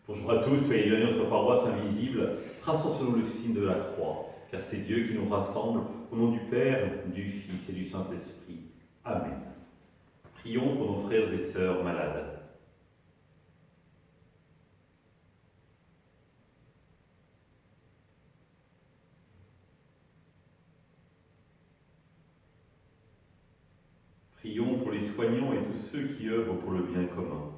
Bonjour à tous, soyez bienvenus à notre paroisse invisible, traçons selon le signe de la croix, car c'est Dieu qui nous rassemble, au nom du Père, du Fils et du Saint-Esprit. Amen. Prions pour nos frères et sœurs malades. Prions pour les soignants et tous ceux qui œuvrent pour le bien commun.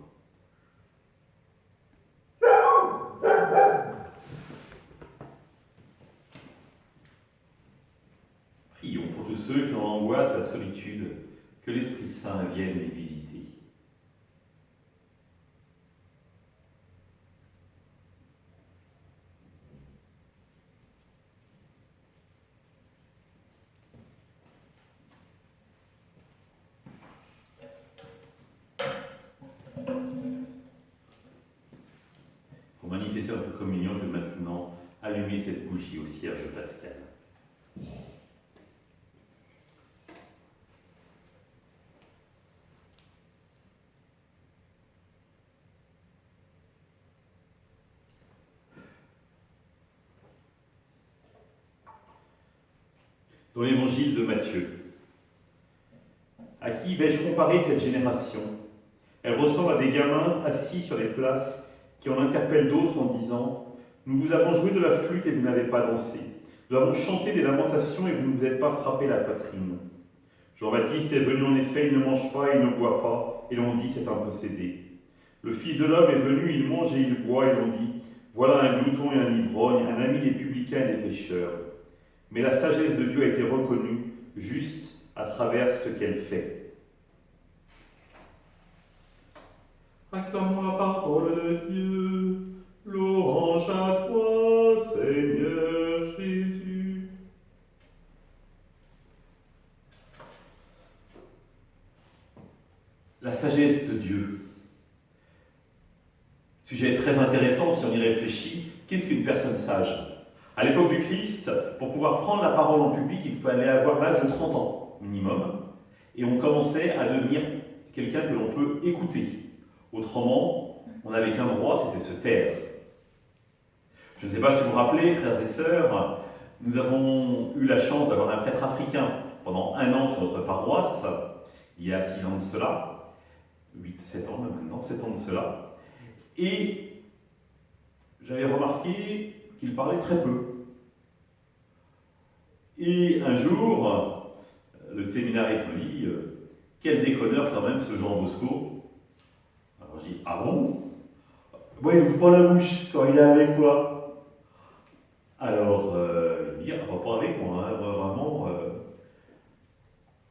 Prions pour tous ceux qui ont l'angoisse, la solitude, que l'Esprit Saint vienne les visiter. Pour manifester notre communion, je vais maintenant allumer cette bougie au cierge pascal. Dans l'évangile de Matthieu. À qui vais-je comparer cette génération? Elle ressemble à des gamins assis sur les places qui en interpellent d'autres en disant « Nous vous avons joué de la flûte et vous n'avez pas dansé. Nous avons chanté des lamentations et vous ne vous êtes pas frappé la poitrine. » Jean-Baptiste est venu en effet, il ne mange pas, il ne boit pas, et l'on dit c'est un possédé. Le Fils de l'homme est venu, il mange et il boit, et l'on dit voilà un glouton et un ivrogne, un ami des publicains et des pécheurs. Mais la sagesse de Dieu a été reconnue juste à travers ce qu'elle fait. Acclamons la parole de Dieu, louange à toi, Seigneur Jésus. La sagesse de Dieu. Sujet très intéressant si on y réfléchit. Qu'est-ce qu'une personne sage? À l'époque du Christ, pour pouvoir prendre la parole en public, il fallait avoir l'âge de 30 ans minimum, et on commençait à devenir quelqu'un que l'on peut écouter. Autrement, on n'avait qu'un droit, c'était se taire. Je ne sais pas si vous vous rappelez, frères et sœurs, nous avons eu la chance d'avoir un prêtre africain pendant 1 an sur notre paroisse, il y a 6 ans de cela, 7 ans maintenant, 7 ans de cela, et j'avais remarqué qu'il parlait très peu. Et un jour, le séminariste me dit quel déconneur quand même ce Jean Bosco. Alors je dis ah bon? Moi il ouvre pas la bouche quand il est avec moi. Alors il me dit ah, pas avec moi, hein, vraiment.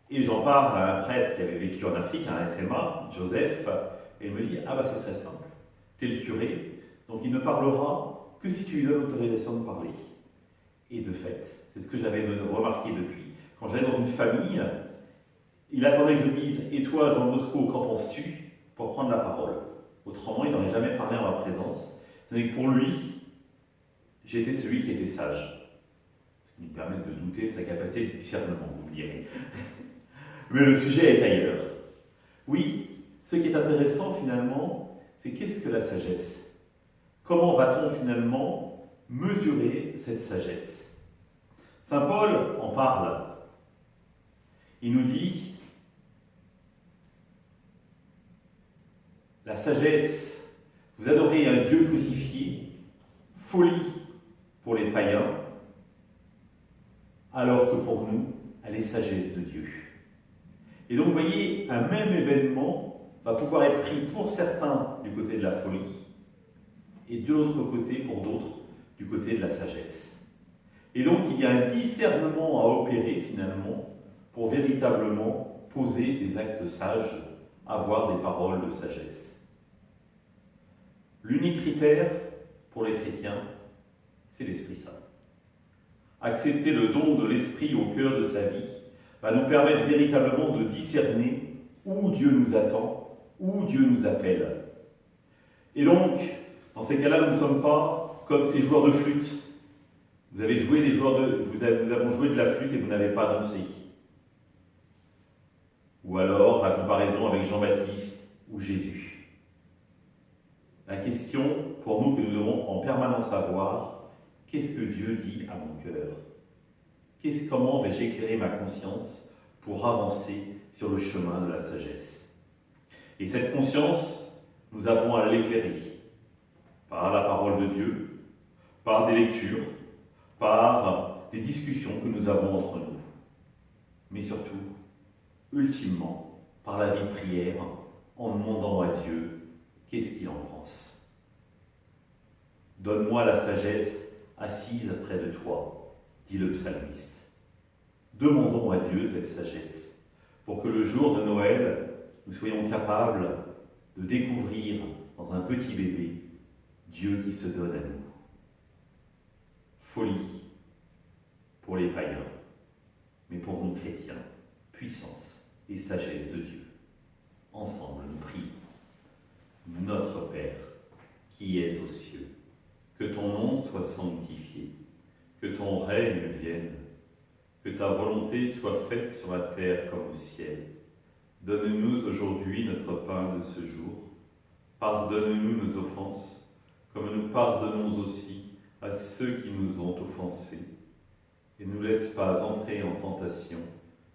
Et j'en parle à un prêtre qui avait vécu en Afrique, un SMA, Joseph, et il me dit ah bah c'est très simple, t'es le curé, donc il ne parlera que si tu lui donnes l'autorisation de parler. Et de fait, c'est ce que j'avais remarqué depuis. Quand j'allais dans une famille, il attendait que je dise « Et toi, Jean Bosco, qu'en penses-tu » pour prendre la parole. Autrement, il n'aurait jamais parlé en ma présence. C'est-à-dire que pour lui, j'étais celui qui était sage. Ce qui nous permet de douter de sa capacité de discernement, vous me direz. Mais le sujet est ailleurs. Oui, ce qui est intéressant finalement, c'est qu'est-ce que la sagesse? Comment va-t-on finalement mesurer cette sagesse? Saint Paul en parle. Il nous dit la sagesse, vous adorez un Dieu crucifié, folie pour les païens, alors que pour nous, elle est sagesse de Dieu. Et donc, vous voyez, un même événement va pouvoir être pris pour certains du côté de la folie, et de l'autre côté, pour d'autres, du côté de la sagesse. Et donc, il y a un discernement à opérer, finalement, pour véritablement poser des actes sages, avoir des paroles de sagesse. L'unique critère pour les chrétiens, c'est l'Esprit Saint. Accepter le don de l'Esprit au cœur de sa vie va nous permettre véritablement de discerner où Dieu nous attend, où Dieu nous appelle. Et donc, dans ces cas-là, nous ne sommes pas comme ces joueurs de flûte. Nous avons joué de la flûte et vous n'avez pas dansé. Ou alors la comparaison avec Jean-Baptiste ou Jésus. La question pour nous que nous devons en permanence savoir qu'est-ce que Dieu dit à mon cœur. Comment vais-je éclairer ma conscience pour avancer sur le chemin de la sagesse? Et cette conscience, nous avons à l'éclairer par la parole de Dieu, par des lectures, par des discussions que nous avons entre nous, mais surtout, ultimement, par la vie de prière, en demandant à Dieu qu'est-ce qu'il en pense. Donne-moi la sagesse assise près de toi, dit le psalmiste. Demandons à Dieu cette sagesse, pour que le jour de Noël, nous soyons capables de découvrir dans un petit bébé Dieu qui se donne à nous. Folie pour les païens, mais pour nous chrétiens, puissance et sagesse de Dieu. Ensemble, nous prions. Notre Père, qui es aux cieux, que ton nom soit sanctifié, que ton règne vienne, que ta volonté soit faite sur la terre comme au ciel. Donne-nous aujourd'hui notre pain de ce jour. Pardonne-nous nos offenses, comme nous pardonnons aussi à ceux qui nous ont offensés. Et ne nous laisse pas entrer en tentation,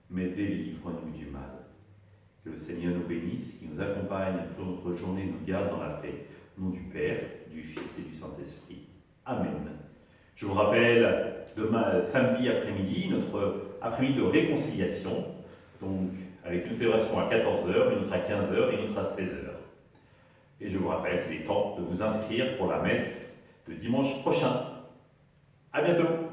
mais délivre-nous du mal. Que le Seigneur nous bénisse, qui nous accompagne pour notre journée, nous garde dans la paix. Au nom du Père, du Fils et du Saint-Esprit. Amen. Je vous rappelle, demain, samedi après-midi, notre après-midi de réconciliation, donc avec une célébration à 14h, une autre à 15h et une autre à 16h. Et je vous rappelle qu'il est temps de vous inscrire pour la messe de dimanche prochain. À bientôt!